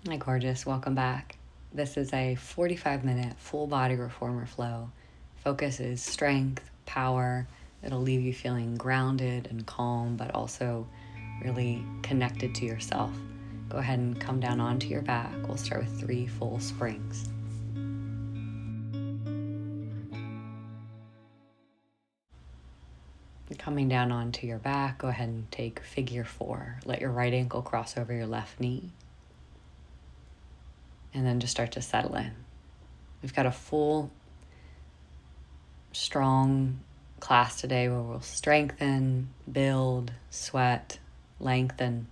Hi, gorgeous. Welcome back. This is a 45-minute full body reformer flow. Focus is strength, power. It'll leave you feeling grounded and calm, but also really connected to yourself. Go ahead and come down onto your back. We'll start with 3 full springs. Coming down onto your back, go ahead and take figure 4. Let your right ankle cross over your left knee. And then just start to settle in. We've got a full, strong class today where we'll strengthen, build, sweat, lengthen.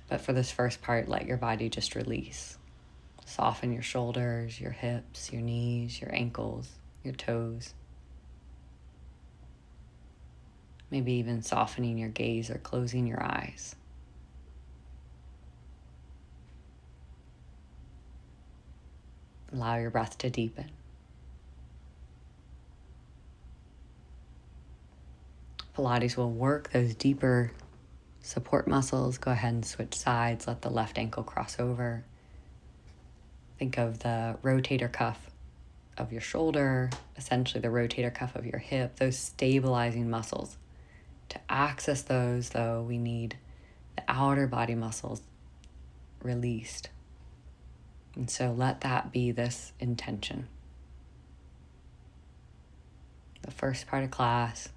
But for this first part, let your body just release. Soften your shoulders, your hips, your knees, your ankles, your toes. Maybe even softening your gaze or closing your eyes. Allow your breath to deepen. Pilates will work those deeper support muscles. Go ahead and switch sides. Let the left ankle cross over. Think of the rotator cuff of your shoulder, essentially the rotator cuff of your hip, those stabilizing muscles. To access those, though, we need the outer body muscles released. And so let that be this intention. The first part of class.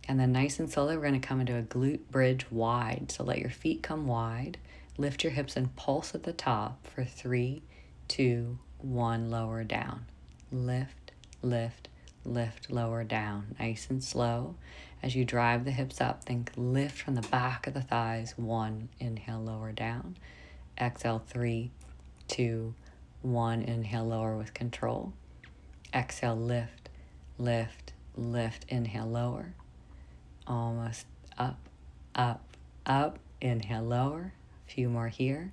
And then nice and slowly, we're going to come into a glute bridge wide. So let your feet come wide. Lift your hips and pulse at the top for 3, 2, 1, lower down. Lift, lift, lift, lower down. Nice and slow. As you drive the hips up, think lift from the back of the thighs. 1, inhale, lower down. Exhale, 3, 2, 1, inhale, lower with control. Exhale, lift, lift, lift, inhale, lower. Almost up, up, up, inhale, lower. A few more here.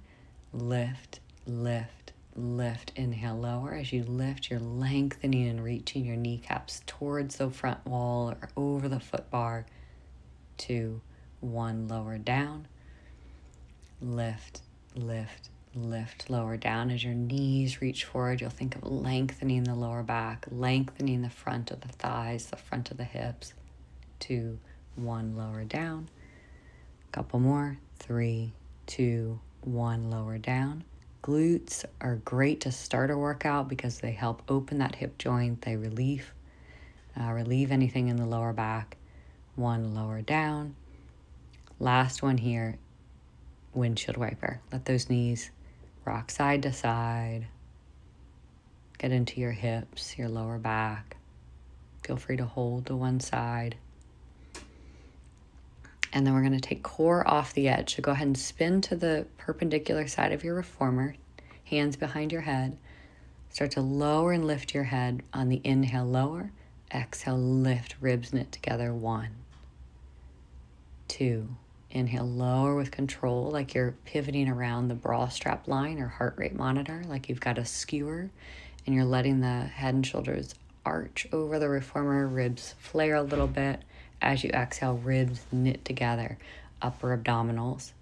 Lift, lift, lift, inhale, lower. As you lift, you're lengthening and reaching your kneecaps towards the front wall or over the foot bar. 2, 1, lower down. Lift, lift, lift, lower down. As your knees reach forward, you'll think of lengthening the lower back, lengthening the front of the thighs, the front of the hips. 2, 1, lower down. Couple more. 3, 2, 1, lower down. Glutes are great to start a workout because they help open that hip joint. They relieve anything in the lower back. 1, lower down. Last one here, windshield wiper. Let those knees rock side to side. Get into your hips, your lower back. Feel free to hold to one side. And then we're going to take core off the edge. So go ahead and spin to the perpendicular side of your reformer. Hands behind your head. Start to lower and lift your head on the inhale, lower. Exhale, lift, ribs knit together. 1, 2. Inhale, lower with control, like you're pivoting around the bra strap line or heart rate monitor, like you've got a skewer, and you're letting the head and shoulders arch over the reformer, ribs flare a little bit. As you exhale, ribs knit together, upper abdominals.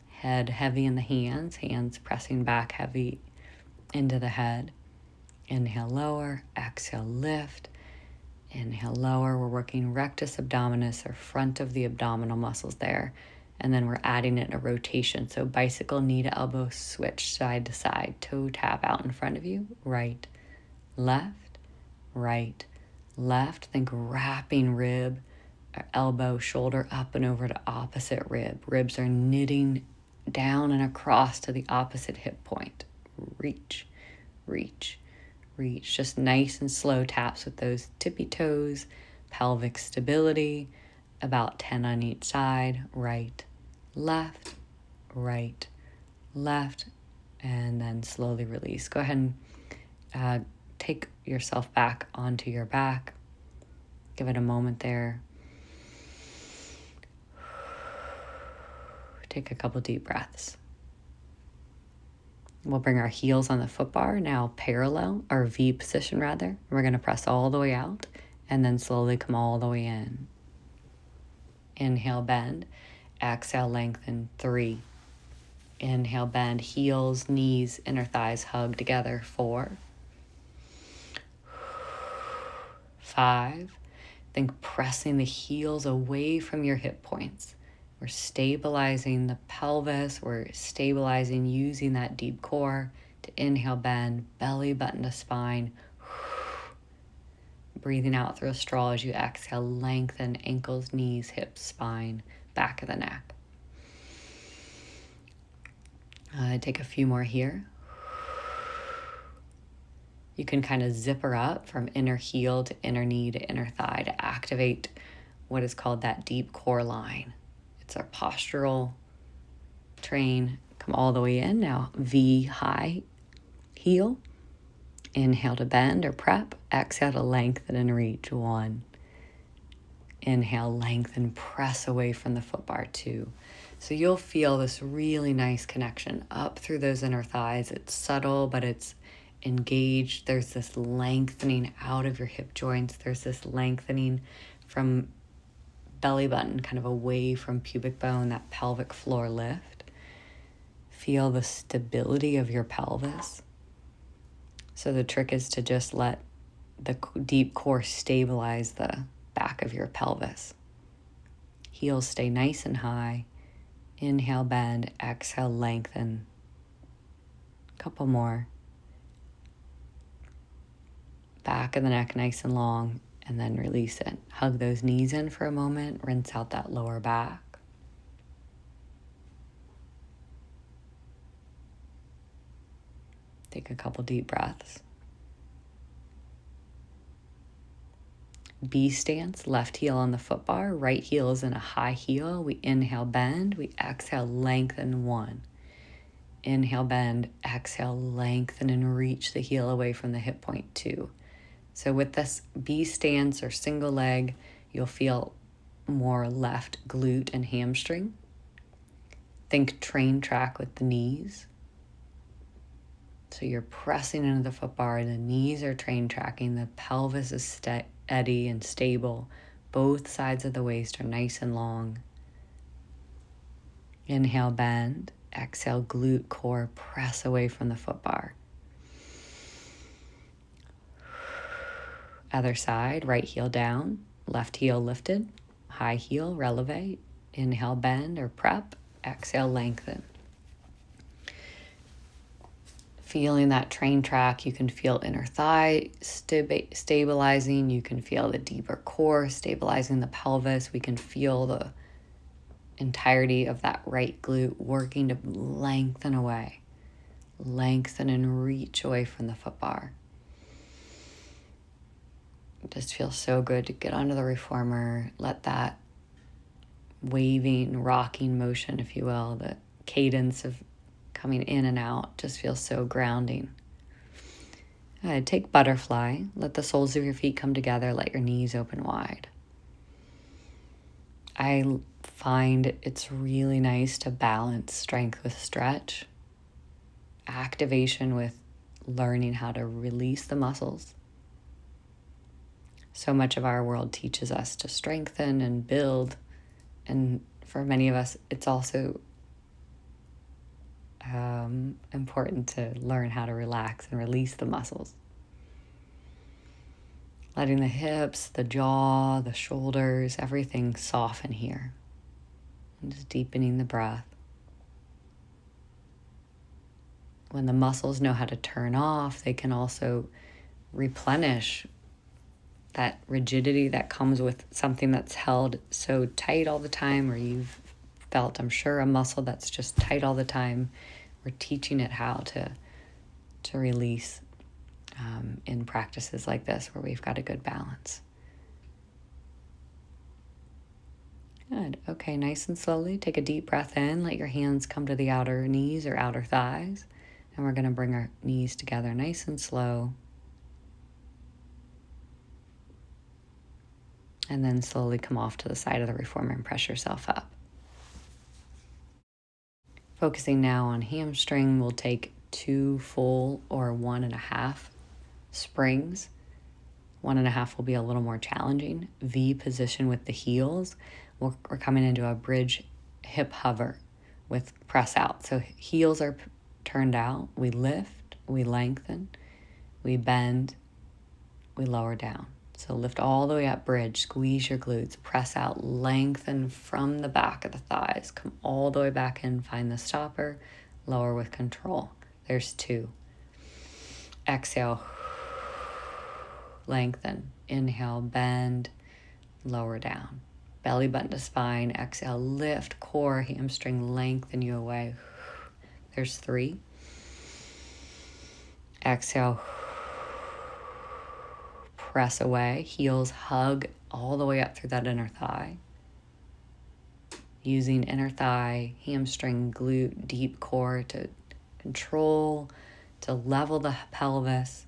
Head heavy in the hands, hands pressing back heavy into the head. Inhale, lower, exhale, lift. Inhale, lower. We're working rectus abdominis, or front of the abdominal muscles there. And then we're adding it in a rotation. So bicycle, knee to elbow, switch side to side. Toe tap out in front of you. Right, left, right, left. Think wrapping rib, elbow, shoulder up and over to opposite rib. Ribs are knitting down and across to the opposite hip point. Reach, reach, reach. Just nice and slow taps with those tippy toes. Pelvic stability, about 10 on each side. Right, left, right, left, and then slowly release. Go ahead and take yourself back onto your back. Give it a moment there. Take a couple deep breaths. We'll bring our heels on the foot bar, now parallel, or V position rather. We're going to press all the way out and then slowly come all the way in. Inhale, bend. Exhale, lengthen. 3. Inhale, bend, heels, knees, inner thighs hug together. 4, 5. Think pressing the heels away from your hip points. We're stabilizing the pelvis. We're stabilizing using that deep core to inhale, bend, belly button to spine. Breathing out through a straw as you exhale, lengthen ankles, knees, hips, spine, back of the neck. Take a few more here. You can kind of zipper up from inner heel to inner knee to inner thigh to activate what is called that deep core line. It's our postural train. Come all the way in. Now V high heel. Inhale to bend or prep. Exhale to lengthen and reach. 1. Inhale, lengthen, press away from the foot bar. 2. So you'll feel this really nice connection up through those inner thighs. It's subtle, but it's engaged. There's this lengthening out of your hip joints. There's this lengthening from belly button, kind of away from pubic bone, that pelvic floor lift. Feel the stability of your pelvis. So the trick is to just let the deep core stabilize the back of your pelvis. Heels stay nice and high. Inhale, bend. Exhale, lengthen. Couple more. Back of the neck nice and long, and then release it. Hug those knees in for a moment. Rinse out that lower back. Take a couple deep breaths. B stance, left heel on the foot bar, right heel is in a high heel. We inhale, bend. We exhale, lengthen. 1. Inhale, bend. Exhale, lengthen and reach the heel away from the hip point. 2. So with this B stance or single leg, you'll feel more left glute and hamstring. Think train track with the knees. So you're pressing into the foot bar, the knees are train tracking, the pelvis is steady and stable. Both sides of the waist are nice and long. Inhale, bend. Exhale, glute core, press away from the foot bar. Other side, right heel down, left heel lifted, high heel, releve. Inhale, bend or prep. Exhale, lengthen. Feeling that train track, you can feel inner thigh stabilizing. You can feel the deeper core stabilizing the pelvis. We can feel the entirety of that right glute working to lengthen away. Lengthen and reach away from the foot bar. It just feels so good to get onto the reformer. Let that waving, rocking motion, if you will, the cadence of coming in and out just feels so grounding. Take butterfly. Let the soles of your feet come together. Let your knees open wide. I find it's really nice to balance strength with stretch, activation with learning how to release the muscles. So much of our world teaches us to strengthen and build, and for many of us, it's also important to learn how to relax and release the muscles. Letting the hips, the jaw, the shoulders, everything soften here. And just deepening the breath. When the muscles know how to turn off, they can also replenish that rigidity that comes with something that's held so tight all the time, or you've felt, I'm sure, a muscle that's just tight all the time. We're teaching it how to release in practices like this where we've got a good balance. Good. Okay, nice and slowly, take a deep breath in. Let your hands come to the outer knees or outer thighs. And we're going to bring our knees together nice and slow. And then slowly come off to the side of the reformer and press yourself up. Focusing now on hamstring, we'll take 2 full or 1.5 springs. 1.5 will be a little more challenging. V position with the heels. We're coming into a bridge hip hover. with press out. So heels are turned out. We lift, we lengthen, we bend, we lower down. So lift all the way up, bridge, squeeze your glutes, press out, lengthen from the back of the thighs. Come all the way back in, find the stopper, lower with control. There's 2. Exhale, lengthen. Inhale, bend, lower down. Belly button to spine. Exhale, lift, core, hamstring, lengthen you away. There's 3. Exhale, press away. Heels hug all the way up through that inner thigh. Using inner thigh, hamstring, glute, deep core to control, to level the pelvis.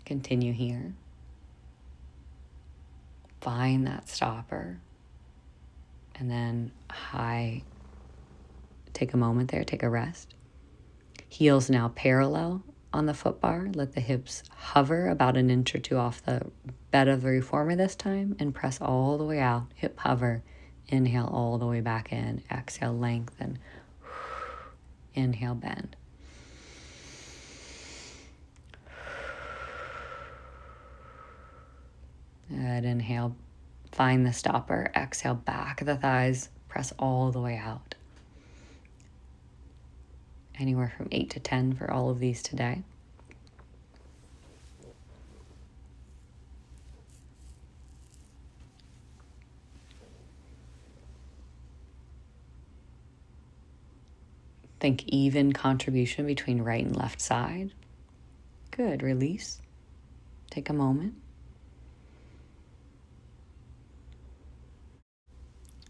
Continue here. Find that stopper. And then take a moment there, take a rest. Heels now parallel on the foot bar. Let the hips hover about 1 inch or 2 off the bed of the reformer this time, and press all the way out. Hip hover. Inhale all the way back in. Exhale, lengthen. Inhale, bend. Good. Inhale, find the stopper. Exhale, back of the thighs. Press all the way out. Anywhere from 8 to 10 for all of these today. Think even contribution between right and left side. Good. Release. Take a moment.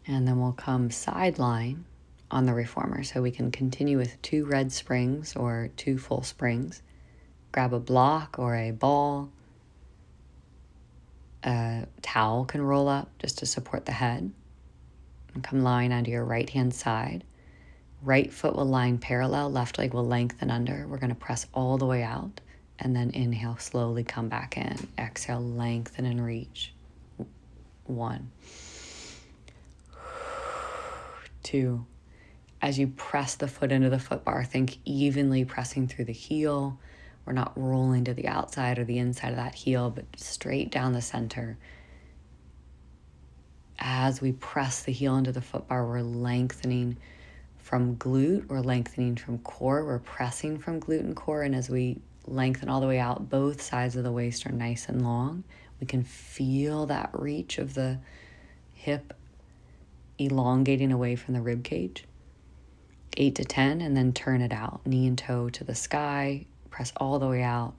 And then we'll come sideline on the reformer. So we can continue with 2 red springs or 2 full springs. Grab a block or a ball. A towel can roll up just to support the head. And come lying onto your right hand side. Right foot will line parallel, left leg will lengthen under. We're going to press all the way out, and then inhale, slowly come back in. Exhale, lengthen and reach. 1, 2. As you press the foot into the foot bar, think evenly pressing through the heel. We're not rolling to the outside or the inside of that heel, but straight down the center. As we press the heel into the foot bar, we're lengthening from glute, we're lengthening from core, we're pressing from glute and core, and as we lengthen all the way out, both sides of the waist are nice and long. We can feel that reach of the hip elongating away from the rib cage. 8 to 10, and then turn it out. Knee and toe to the sky, press all the way out.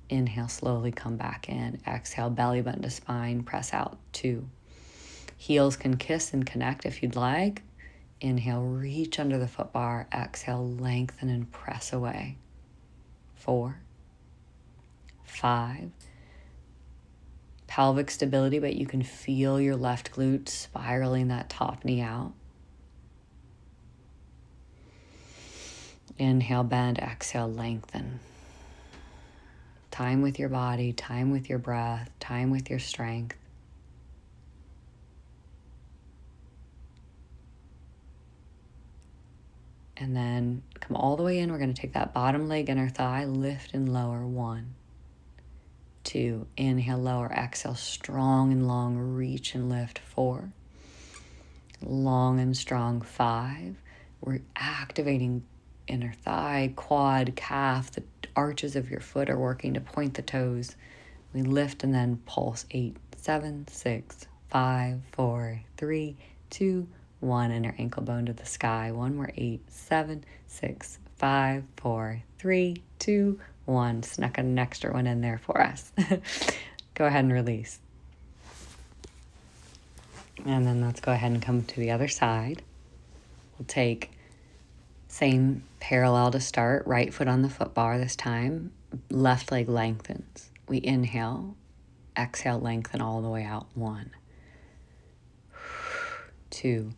Inhale, slowly come back in. Exhale, belly button to spine, press out. 2. Heels can kiss and connect if you'd like. Inhale, reach under the foot bar. Exhale, lengthen and press away. 4, 5. Pelvic stability, but you can feel your left glute spiraling that top knee out. Inhale, bend. Exhale, lengthen. Time with your body, time with your breath, time with your strength. And then come all the way in. We're going to take that bottom leg, inner thigh, lift and lower. 1, 2. Inhale, lower. Exhale, strong and long. Reach and lift. 4. Long and strong. 5. We're activating inner thigh, quad, calf. The arches of your foot are working to point the toes. We lift and then pulse. 8, 7, 6, 5, 4, 3, 2, 1. Inner ankle bone to the sky. 1 more. 8, 7, 6, 5, 4, 3, 2, 1. Snuck an extra one in there for us. Go ahead and release. And then let's go ahead and come to the other side. We'll take same parallel to start. Right foot on the foot bar this time. Left leg lengthens. We inhale. Exhale, lengthen all the way out. 1, 2.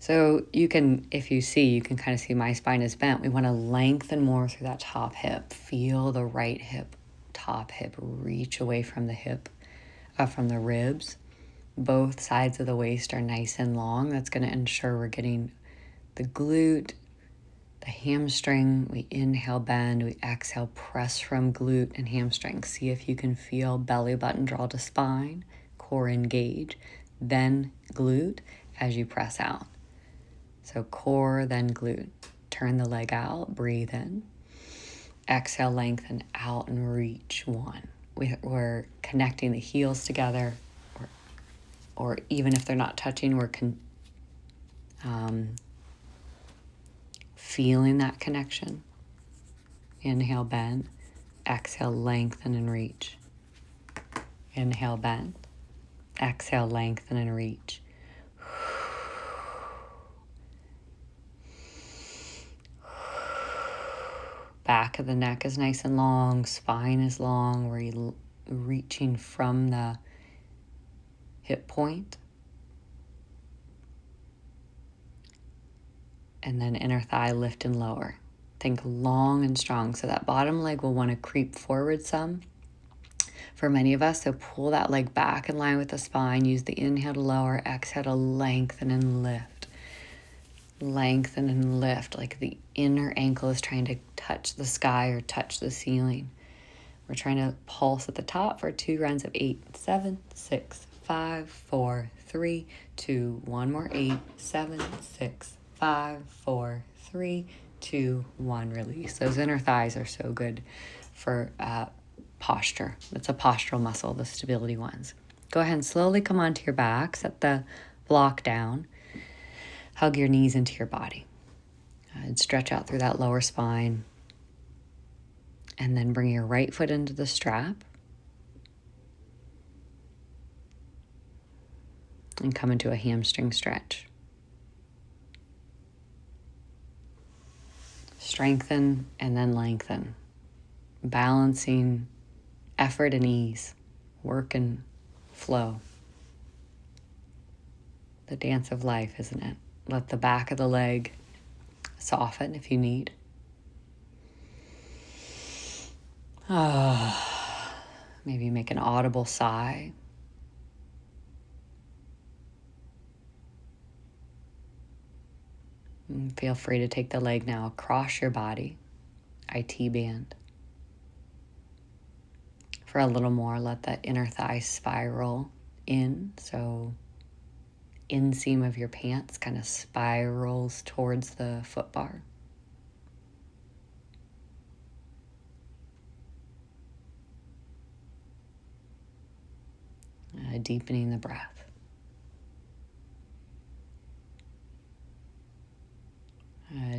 So you can, if you see, you can kind of see my spine is bent. We want to lengthen more through that top hip. Feel the right hip, top hip reach away from the hip, from the ribs. Both sides of the waist are nice and long. That's going to ensure we're getting the glute, the hamstring. We inhale, bend. We exhale, press from glute and hamstring. See if you can feel belly button draw to spine, core engage, then glute as you press out. So core, then glute. Turn the leg out, breathe in. Exhale, lengthen out and reach one. We're connecting the heels together, or even if they're not touching, we're feeling that connection. Inhale, bend. Exhale, lengthen and reach. Inhale, bend. Exhale, lengthen and reach. Back of the neck is nice and long. Spine is long. We're reaching from the hip point. And then inner thigh lift and lower. Think long and strong. So that bottom leg will want to creep forward some for many of us. So pull that leg back in line with the spine. Use the inhale to lower, exhale to lengthen and lift. Lengthen and lift, like the inner ankle is trying to touch the sky or touch the ceiling. We're trying to pulse at the top for 2 rounds of 8, 7, 6, 5, 4, 3, 2, 1 more, 8, 7, 6, 5, 4, 3, 2, 1, release. Those inner thighs are so good for posture. It's a postural muscle, the stability ones. Go ahead and slowly come onto your back, set the block down. Hug your knees into your body and stretch out through that lower spine. And then bring your right foot into the strap and come into a hamstring stretch. Strengthen and then lengthen, balancing effort and ease, work and flow. The dance of life, isn't it? Let the back of the leg soften if you need. Maybe make an audible sigh. And feel free to take the leg now across your body, IT band. For a little more, let the inner thigh spiral in. So inseam of your pants kind of spirals towards the foot bar. Deepening the breath.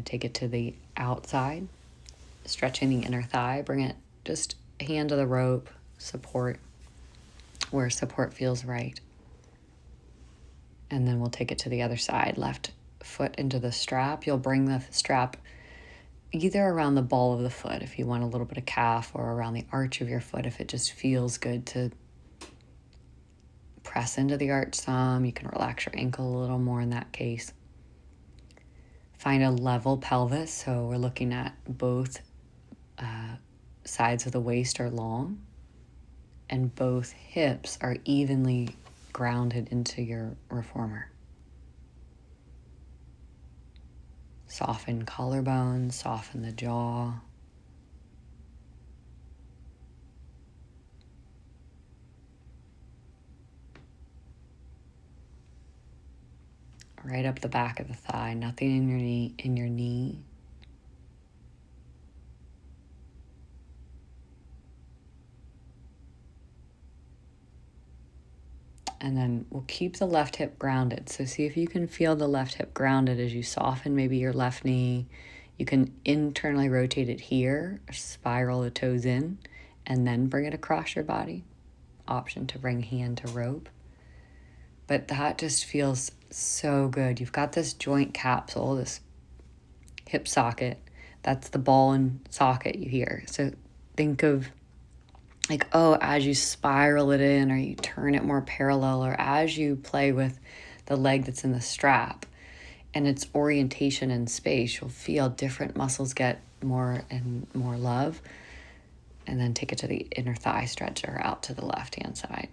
Take it to the outside, stretching the inner thigh. Bring it just hand to the rope, support where support feels right. And then we'll take it to the other side. Left foot into the strap. You'll bring the strap either around the ball of the foot if you want a little bit of calf, or around the arch of your foot if it just feels good to press into the arch some. You can relax your ankle a little more in that case. Find a level pelvis. So we're looking at both sides of the waist are long and both hips are evenly grounded into your reformer. Soften collarbones, soften the jaw. Right up the back of the thigh, nothing in your knee. And then we'll keep the left hip grounded. So see if you can feel the left hip grounded as you soften maybe your left knee. You can internally rotate it here, or spiral the toes in, and then bring it across your body. Option to bring hand to rope. But that just feels so good. You've got this joint capsule, this hip socket. That's the ball and socket you hear. So think of like, as you spiral it in, or you turn it more parallel, or as you play with the leg that's in the strap and its orientation in space, you'll feel different muscles get more and more love. And then take it to the inner thigh stretch or out to the left-hand side.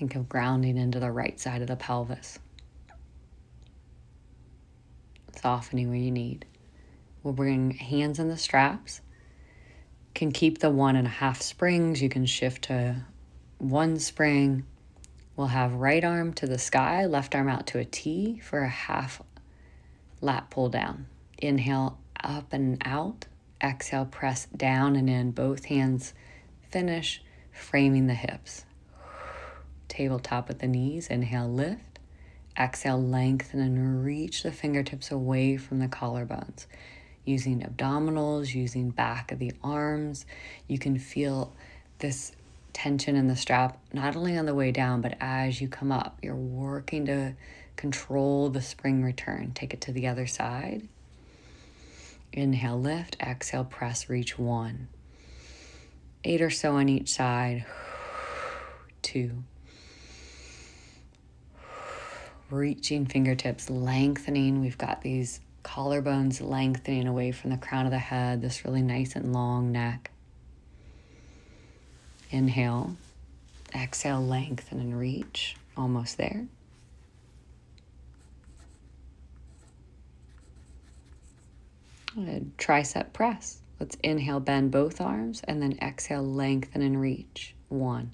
Think of grounding into the right side of the pelvis. Softening where you need. We'll bring hands in the straps. Can keep the 1.5 springs. You can shift to 1 spring. We'll have right arm to the sky, left arm out to a T for a half lat pull down. Inhale up and out. Exhale, press down and in. Both hands finish framing the hips. Tabletop at the knees. Inhale, lift. Exhale, lengthen and reach the fingertips away from the collarbones. Using abdominals, using back of the arms. You can feel this tension in the strap, not only on the way down, but as you come up. You're working to control the spring return. Take it to the other side. Inhale, lift. Exhale, press, reach 1. 8 or so on each side. 2. Reaching fingertips, lengthening. We've got these collarbones lengthening away from the crown of the head, this really nice and long neck. Inhale, exhale, lengthen and reach. Almost there. Tricep press. Let's inhale, bend both arms, and then exhale, lengthen and reach. 1,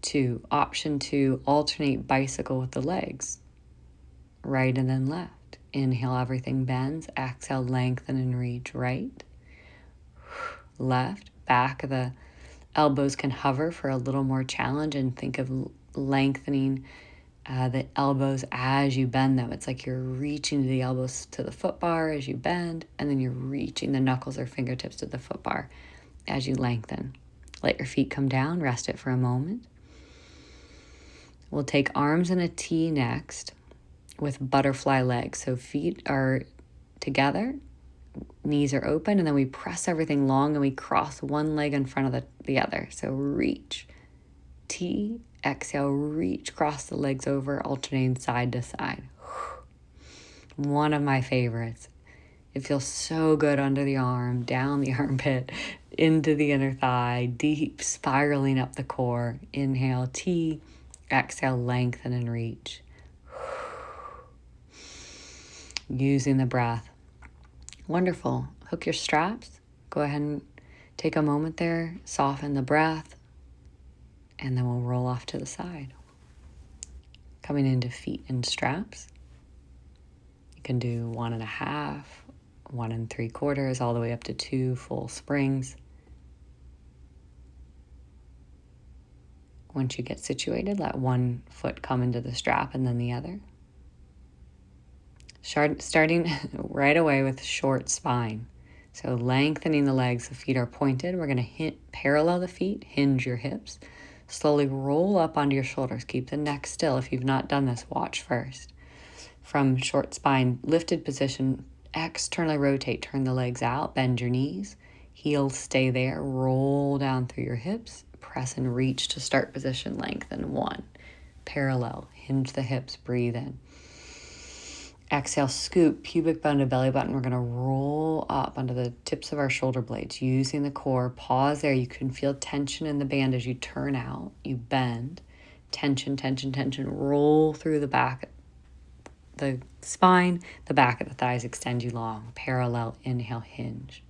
2. Option 2, alternate bicycle with the legs. Right and then left. Inhale, everything bends. Exhale, lengthen and reach. Right, left. Back of the elbows can hover for a little more challenge, and think of lengthening the elbows as you bend them. It's like you're reaching the elbows to the foot bar as you bend, and then you're reaching the knuckles or fingertips to the foot bar as you lengthen. Let your feet come down, rest it for a moment. We'll take arms in a T next with butterfly legs. So feet are together, knees are open, and then we press everything long and we cross one leg in front of the other. So reach, T, exhale, reach, cross the legs over, alternating side to side. One of my favorites. It feels so good under the arm, down the armpit, into the inner thigh, deep spiraling up the core. Inhale, T, exhale, lengthen and reach. Using the breath. Wonderful. Hook your straps. Go ahead and take a moment there, soften the breath, and then we'll roll off to the side. Coming into feet and straps. You can do 1.5, 1 3/4, all the way up to 2 full springs. Once you get situated, let one foot come into the strap and then the other. Starting right away with short spine. So lengthening the legs, the feet are pointed. We're going to parallel the feet, hinge your hips. Slowly roll up onto your shoulders. Keep the neck still. If you've not done this, watch first. From short spine, lifted position, externally rotate, turn the legs out, bend your knees. Heels stay there, roll down through your hips, press and reach to start position, lengthen. 1, parallel, hinge the hips, breathe in. Exhale, scoop, pubic bone to belly button. We're going to roll up onto the tips of our shoulder blades, using the core. Pause there. You can feel tension in the band as you turn out. You bend. Tension, tension, tension. Roll through the back, the spine. The back of the thighs extend you long. Parallel, inhale, hinge.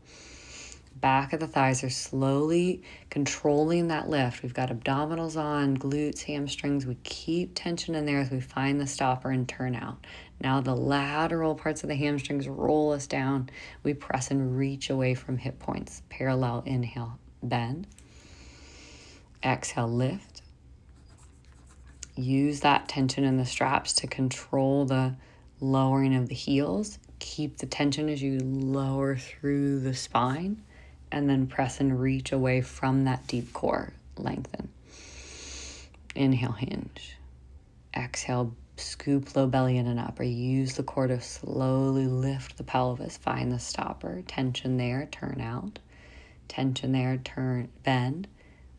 Back of the thighs are slowly controlling that lift. We've got abdominals on, glutes, hamstrings. We keep tension in there as we find the stopper and turn out. Now the lateral parts of the hamstrings roll us down. We press and reach away from hip points. Parallel, inhale, bend. Exhale, lift. Use that tension in the straps to control the lowering of the heels. Keep the tension as you lower through the spine. And then press and reach away from that deep core. Lengthen. Inhale, hinge. Exhale, scoop low belly in and up. Or use the core to slowly lift the pelvis. Find the stopper. Tension there, turn out. Tension there, turn, bend.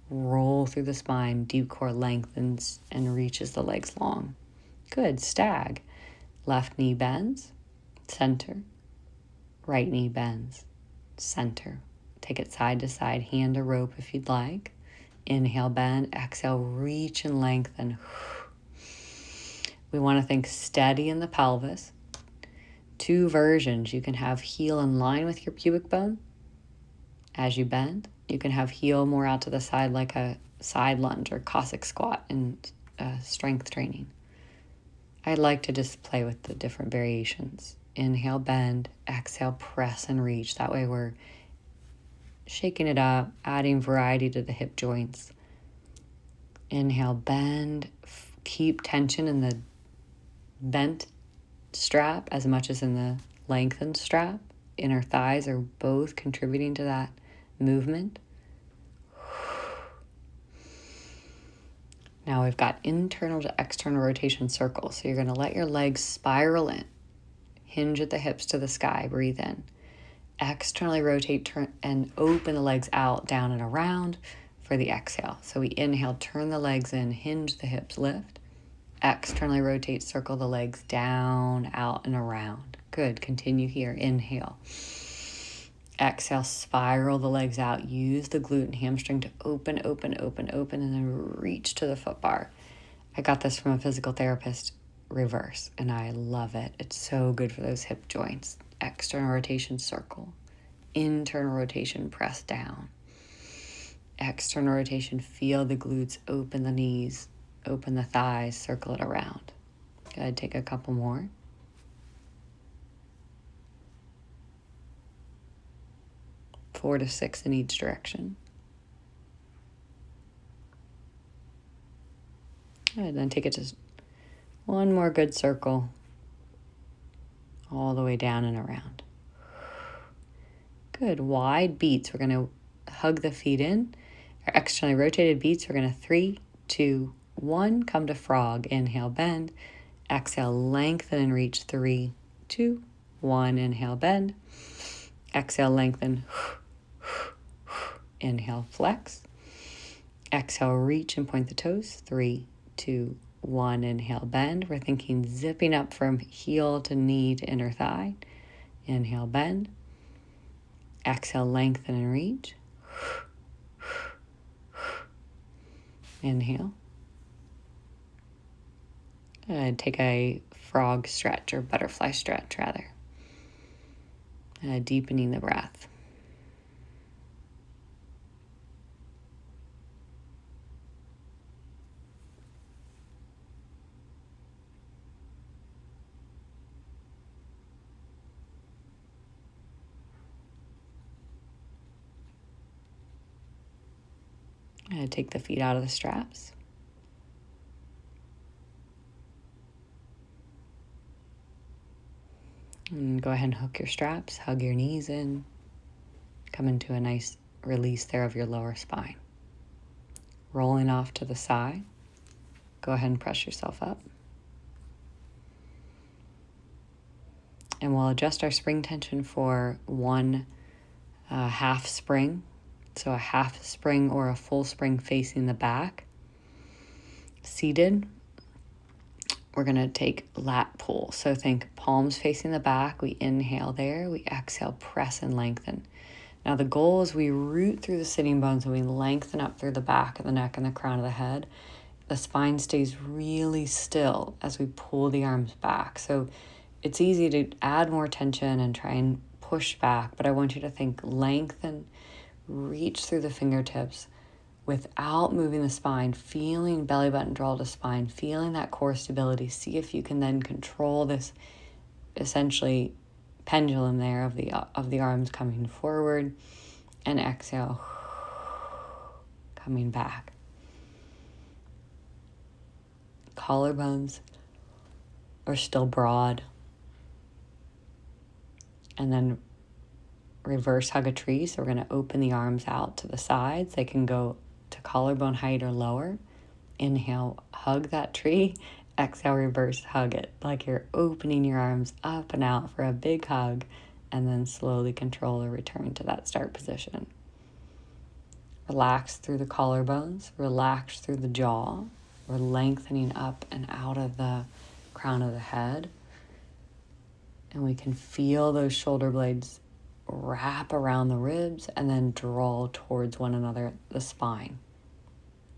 Roll through the spine. Deep core lengthens and reaches the legs long. Good. Stag. Left knee bends. Center. Right knee bends. Center. Take it side to side, hand to rope if you'd like. Inhale, bend. Exhale, reach and lengthen. We want to think steady in the pelvis. 2 versions. You can have heel in line with your pubic bone as you bend. You can have heel more out to the side like a side lunge or Cossack squat in strength training. I like to just play with the different variations. Inhale, bend. Exhale, press and reach. That way we're shaking it up, adding variety to the hip joints. Inhale, bend. Keep tension in the bent strap as much as in the lengthened strap. Inner thighs are both contributing to that movement. Now we've got internal to external rotation circles. So you're going to let your legs spiral in. Hinge at the hips to the sky. Breathe in. Externally rotate, turn, and open the legs out, down and around for the exhale. So we inhale, turn the legs in, hinge the hips, lift. Externally rotate, circle the legs down, out, and around. Good. Continue here. Inhale. Exhale, spiral the legs out. Use the glute and hamstring to open, and then reach to the foot bar. I got this from a physical therapist, reverse, and I love it. It's so good for those hip joints. External rotation, circle. Internal rotation, press down. External rotation, feel the glutes, open the knees, open the thighs, circle it around. Good. Take a couple more. Four to 6 in each direction. Good. Then take it just one more good circle all the way down and around. Good. Wide beats. We're going to hug the feet in. Our externally rotated beats, we're going to 3, 2, 1. Come to frog. Inhale, bend. Exhale, lengthen and reach. 3, 2, 1. Inhale, bend. Exhale, lengthen. Inhale, flex. Exhale, reach and point the toes. 3, 2, 1. Inhale, bend. We're thinking zipping up from heel to knee to inner thigh. Inhale, bend. Exhale, lengthen and reach. Inhale. Take a frog stretch or butterfly stretch, rather. Deepening the breath. Take the feet out of the straps. And go ahead and hook your straps, hug your knees in. Come into a nice release there of your lower spine. Rolling off to the side. Go ahead and press yourself up. And we'll adjust our spring tension for one half spring. So a half spring or a full spring facing the back. Seated, we're going to take lat pull. So think palms facing the back. We inhale there. We exhale, press and lengthen. Now the goal is we root through the sitting bones and we lengthen up through the back of the neck and the crown of the head. The spine stays really still as we pull the arms back. So it's easy to add more tension and try and push back, but I want you to think lengthen, reach through the fingertips without moving the spine, feeling belly button draw to spine, feeling that core stability. See if you can then control this essentially pendulum there of the arms coming forward, and exhale, coming back. Collarbones are still broad. And then reverse hug a tree. So we're going to open the arms out to the sides. They can go to collarbone height or lower. Inhale, hug that tree. Exhale, reverse hug it. Like you're opening your arms up and out for a big hug. And then slowly control the return to that start position. Relax through the collarbones. Relax through the jaw. We're lengthening up and out of the crown of the head. And we can feel those shoulder blades wrap around the ribs and then draw towards one another, the spine.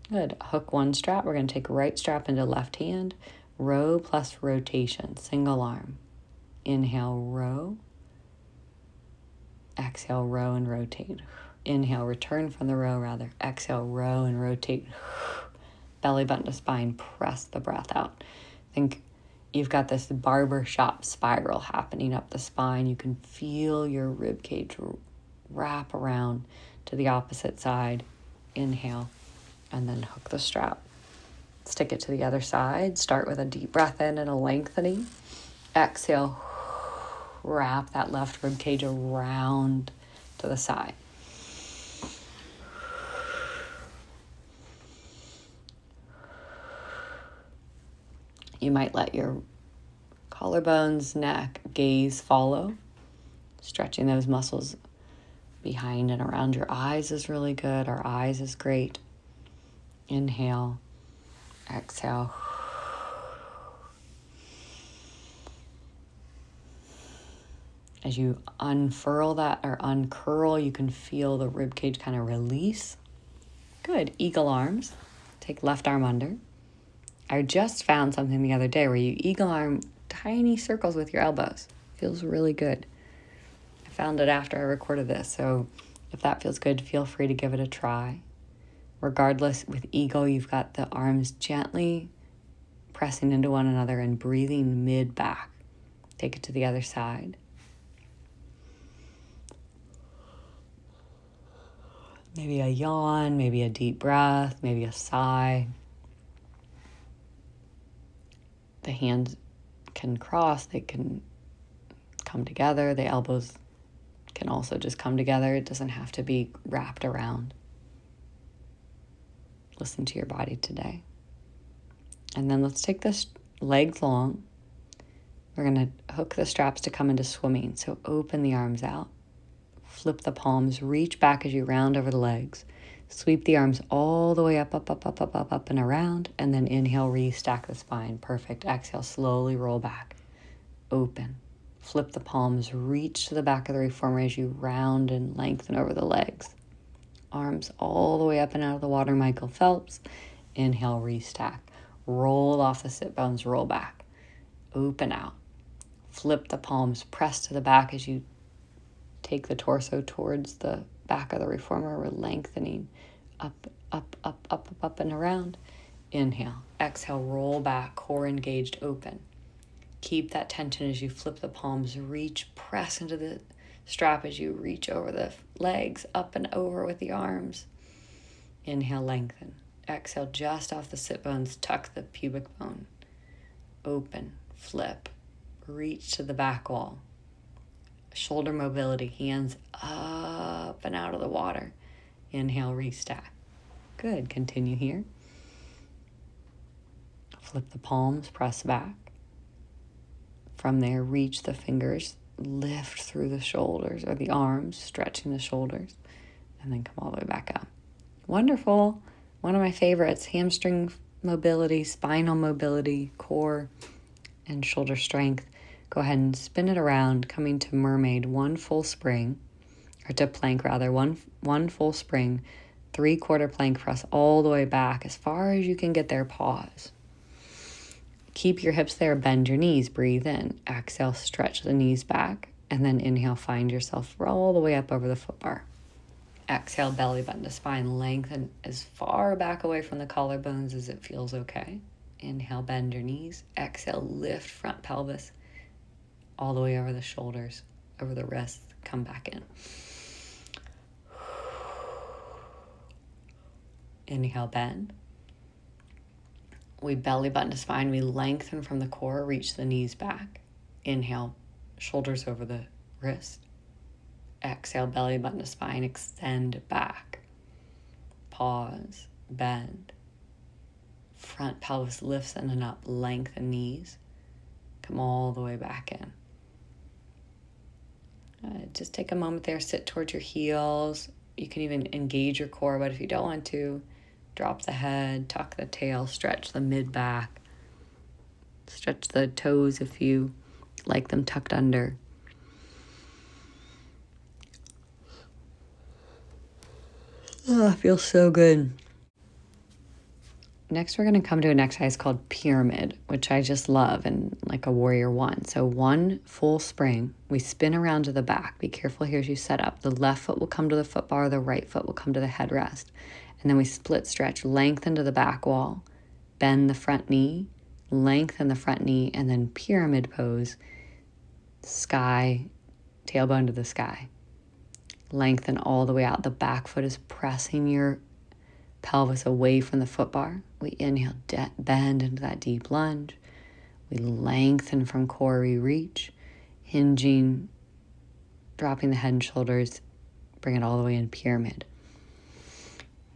Good. Hook one strap. We're going to take right strap into left hand. Row plus rotation. Single arm. Inhale, row. Exhale, row and rotate. Inhale, return from the row rather. Exhale, row and rotate. Belly button to spine. Press the breath out. Think you've got this barbershop spiral happening up the spine. You can feel your rib cage wrap around to the opposite side. Inhale, and then hook the strap. Stick it to the other side. Start with a deep breath in and a lengthening. Exhale, wrap that left rib cage around to the side. You might let your collarbones, neck, gaze follow. Stretching those muscles behind and around your eyes is really good. Our eyes is great. Inhale, exhale. As you unfurl that or uncurl, you can feel the rib cage kind of release. Good. Eagle arms. Take left arm under. I just found something the other day where you eagle arm tiny circles with your elbows. Feels really good. I found it after I recorded this, so if that feels good, feel free to give it a try. Regardless, with eagle, you've got the arms gently pressing into one another and breathing mid-back. Take it to the other side. Maybe a yawn, maybe a deep breath, maybe a sigh. The hands can cross, they can come together. The elbows can also just come together. It doesn't have to be wrapped around. Listen to your body today. And then let's take this legs long. We're going to hook the straps to come into swimming. So open the arms out. Flip the palms, reach back as you round over the legs. Sweep the arms all the way up, up, and around. And then inhale, restack the spine. Perfect. Exhale, slowly roll back. Open. Flip the palms, reach to the back of the reformer as you round and lengthen over the legs. Arms all the way up and out of the water, Michael Phelps. Inhale, restack. Roll off the sit bones, roll back. Open out. Flip the palms, press to the back as you take the torso towards the back of the reformer. We're lengthening up, and around. Inhale. Exhale, roll back, core engaged, open. Keep that tension as you flip the palms. Reach, press into the strap as you reach over the legs, up and over with the arms. Inhale, lengthen. Exhale, just off the sit bones, tuck the pubic bone. Open, flip, reach to the back wall. Shoulder mobility, hands up and out of the water. Inhale, restack. Good, continue here. Flip the palms, press back. From there, reach the fingers, lift through the shoulders or the arms, stretching the shoulders, and then come all the way back up. Wonderful. One of my favorites, hamstring mobility, spinal mobility, core, and shoulder strength. Go ahead and spin it around, coming to mermaid, one full spring, or to plank rather, one full spring, 3/4 plank press all the way back as far as you can get there, pause. Keep your hips there, bend your knees, breathe in. Exhale, stretch the knees back, and then inhale, find yourself all the way up over the foot bar. Exhale, belly button to spine, lengthen as far back away from the collarbones as it feels okay. Inhale, bend your knees. Exhale, lift front pelvis all the way over the shoulders, over the wrists, come back in. Inhale, bend. We belly button to spine, we lengthen from the core, reach the knees back. Inhale, shoulders over the wrist. Exhale, belly button to spine, extend back. Pause, bend. Front pelvis lifts in and up, lengthen knees. Come all the way back in. Just take a moment there, sit towards your heels. You can even engage your core, but if you don't want to, drop the head, tuck the tail, stretch the mid-back. Stretch the toes if you like them tucked under. Oh, it feels so good. Next, we're going to come to an exercise called pyramid, which I just love, and like a warrior one. So one full spring, we spin around to the back. Be careful here as you set up. The left foot will come to the foot bar, the right foot will come to the headrest. And then we split stretch, lengthen to the back wall, bend the front knee, lengthen the front knee, and then pyramid pose, sky, tailbone to the sky. Lengthen all the way out. The back foot is pressing your pelvis away from the foot bar. We inhale, bend into that deep lunge. We lengthen from core, we reach, hinging, dropping the head and shoulders, bring it all the way in pyramid.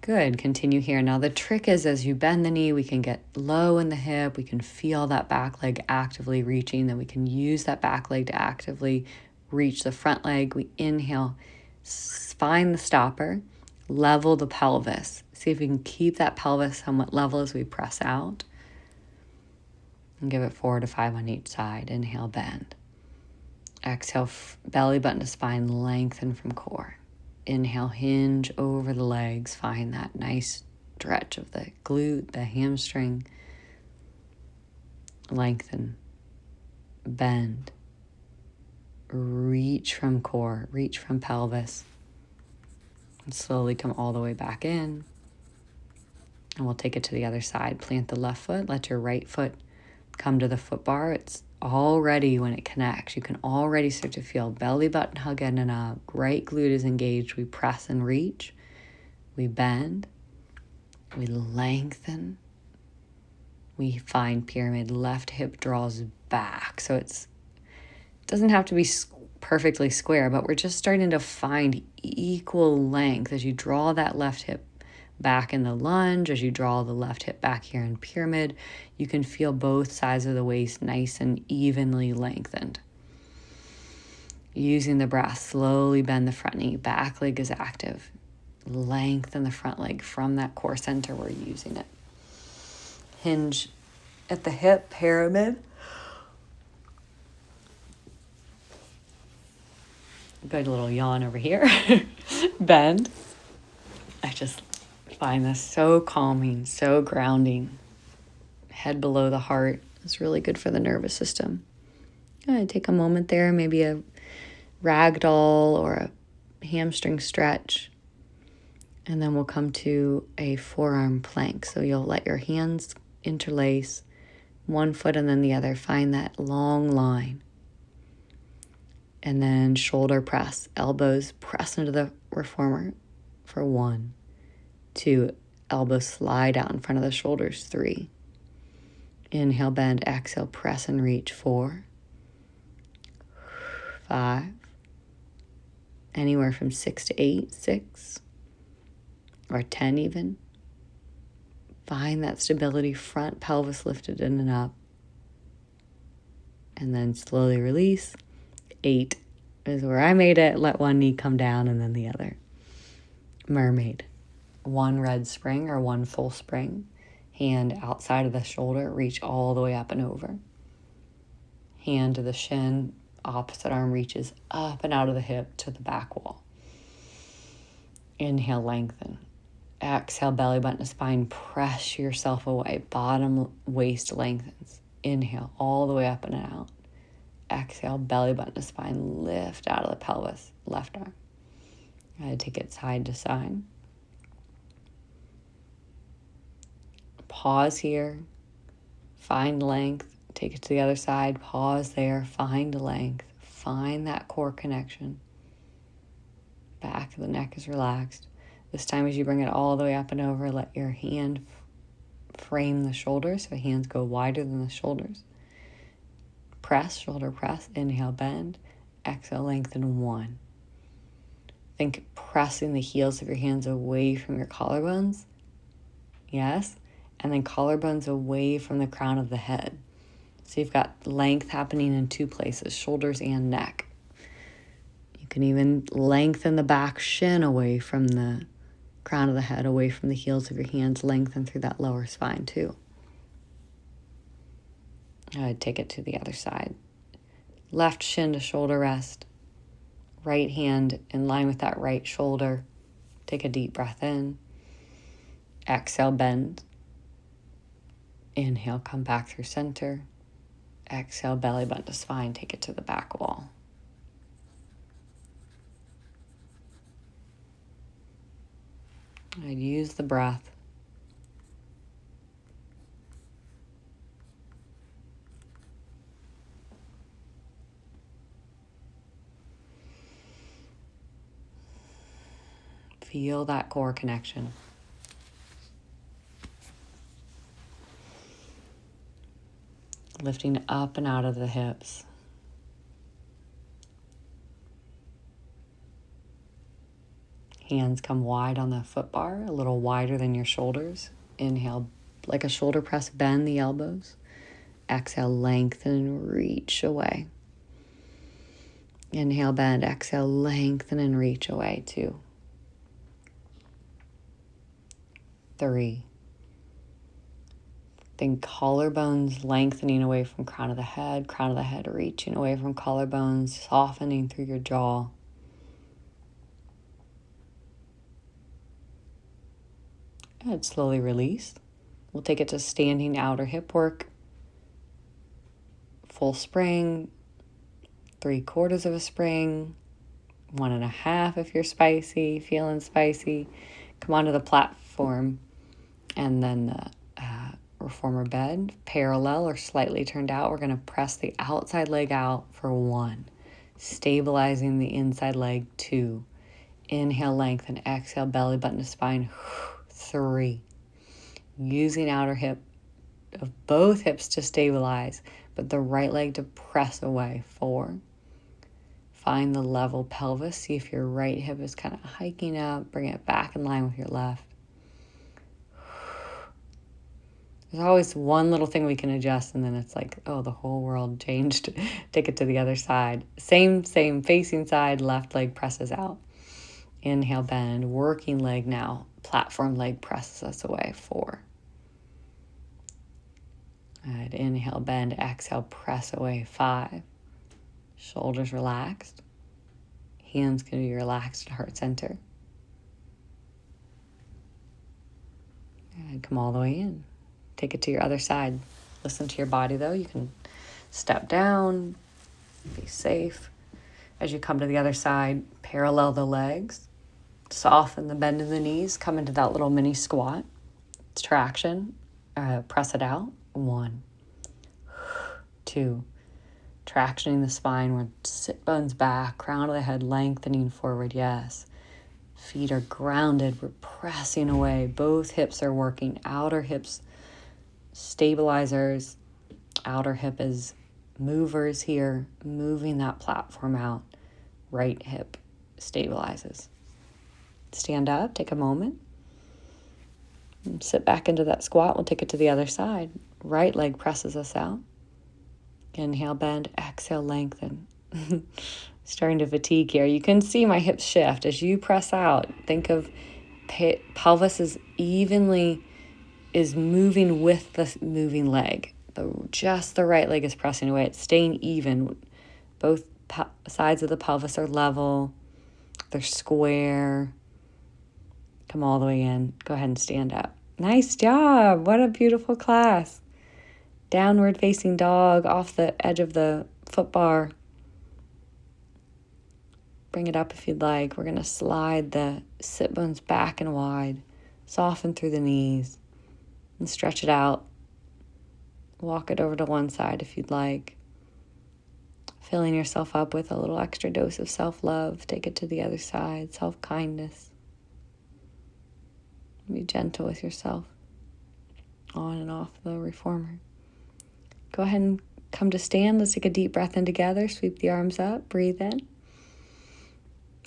Good, continue here. Now the trick is as you bend the knee, we can get low in the hip, we can feel that back leg actively reaching, then we can use that back leg to actively reach the front leg. We inhale, find the stopper, level the pelvis. See if we can keep that pelvis somewhat level as we press out. And give it 4 to 5 on each side. Inhale, bend. Exhale, belly button to spine, lengthen from core. Inhale, hinge over the legs. Find that nice stretch of the glute, the hamstring. Lengthen, bend. Reach from core, reach from pelvis. And slowly come all the way back in. And we'll take it to the other side. Plant the left foot. Let your right foot come to the foot bar. It's already, when it connects, you can already start to feel belly button hug in and up. Right glute is engaged. We press and reach. We bend. We lengthen. We find pyramid. Left hip draws back. So it doesn't have to be perfectly square, but we're just starting to find equal length as you draw that left hip back in the lunge, as you draw the left hip back here in pyramid. You can feel both sides of the waist nice and evenly lengthened. Using the breath, slowly bend the front knee. Back leg is active. Lengthen the front leg from that core center we're using it. Hinge at the hip, pyramid. Good little yawn over here. Bend. I just find this so calming, so grounding. Head below the heart is really good for the nervous system. Take a moment there, maybe a ragdoll or a hamstring stretch. And then we'll come to a forearm plank. So you'll let your hands interlace, one foot and then the other. Find that long line. And then shoulder press, elbows press into the reformer for 1, 2, elbows slide out in front of the shoulders, 3. Inhale, bend, exhale, press and reach, 4, 5, anywhere from 6 to 8, 6, or 10 even. Find that stability, front pelvis lifted in and up. And then slowly release. 8 is where I made it. Let one knee come down and then the other. Mermaid. 1 red spring or 1 full spring. Hand outside of the shoulder. Reach all the way up and over. Hand to the shin. Opposite arm reaches up and out of the hip to the back wall. Inhale, lengthen. Exhale, belly button to spine. Press yourself away. Bottom waist lengthens. Inhale, all the way up and out. Exhale, belly button to spine, lift out of the pelvis, left arm. Take it side to side. Pause here, find length, take it to the other side, pause there, find length, find that core connection. Back of the neck is relaxed. This time as you bring it all the way up and over, let your hand frame the shoulders, so hands go wider than the shoulders. Press, shoulder press, inhale, bend, exhale, lengthen, 1. Think pressing the heels of your hands away from your collarbones. Yes. And then collarbones away from the crown of the head. So you've got length happening in 2 places, shoulders and neck. You can even lengthen the back shin away from the crown of the head, away from the heels of your hands, lengthen through that lower spine too. Take it to the other side. Left shin to shoulder rest. Right hand in line with that right shoulder. Take a deep breath in. Exhale, bend. Inhale, come back through center. Exhale, belly button to spine, take it to the back wall. I'd use the breath. Feel that core connection. Lifting up and out of the hips. Hands come wide on the foot bar, a little wider than your shoulders. Inhale, like a shoulder press, bend the elbows. Exhale, lengthen and reach away. Inhale, bend. Exhale, lengthen and reach away. 2, 3. Think collarbones lengthening away from crown of the head reaching away from collarbones, softening through your jaw. Good, slowly release. We'll take it to standing outer hip work. Full spring, 3/4 of a spring, 1.5 if you're spicy, feeling spicy. Come onto the platform and then the reformer bed, parallel or slightly turned out. We're going to press the outside leg out for 1, stabilizing the inside leg. 2, inhale, lengthen, exhale, belly button to spine. 3, using outer hip of both hips to stabilize, but the right leg to press away. 4, find the level pelvis. See if your right hip is kind of hiking up. Bring it back in line with your left. There's always one little thing we can adjust, and then it's like, oh, the whole world changed. Take it to the other side. Same facing side, left leg presses out. Inhale, bend, working leg now. Platform leg presses us away. 4. Good. Inhale, bend, exhale, press away. 5. Shoulders relaxed. Hands can be relaxed at heart center. And come all the way in. Take it to your other side. Listen to your body though. You can step down, be safe. As you come to the other side, parallel the legs. Soften the bend in the knees. Come into that little mini squat. It's traction. Press it out. 1, 2. Tractioning the spine. We're sit bones back. Crown of the head lengthening forward. Yes. Feet are grounded. We're pressing away. Both hips are working. Outer hips stabilizers. Outer hip is movers here. Moving that platform out. Right hip stabilizes. Stand up. Take a moment. And sit back into that squat. We'll take it to the other side. Right leg presses us out. Inhale, bend. Exhale, lengthen. Starting to fatigue here. You can see my hips shift as you press out. Think of pelvis is moving with the moving leg. Just the right leg is pressing away. It's staying even. Both sides of the pelvis are level. They're square. Come all the way in. Go ahead and stand up. Nice job. What a beautiful class. Downward facing dog off the edge of the foot bar. Bring it up if you'd like. We're going to slide the sit bones back and wide. Soften through the knees and stretch it out. Walk it over to one side if you'd like. Filling yourself up with a little extra dose of self-love. Take it to the other side. Self-kindness. Be gentle with yourself. On and off the reformer. Go ahead and come to stand. Let's take a deep breath in together. Sweep the arms up. Breathe in.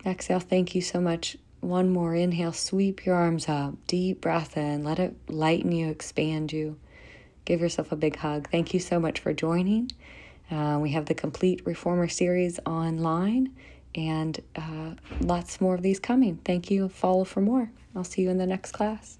Exhale. Thank you so much. One more. Inhale. Sweep your arms up. Deep breath in. Let it lighten you, expand you. Give yourself a big hug. Thank you so much for joining. We have the complete Reformer series online and lots more of these coming. Thank you. Follow for more. I'll see you in the next class.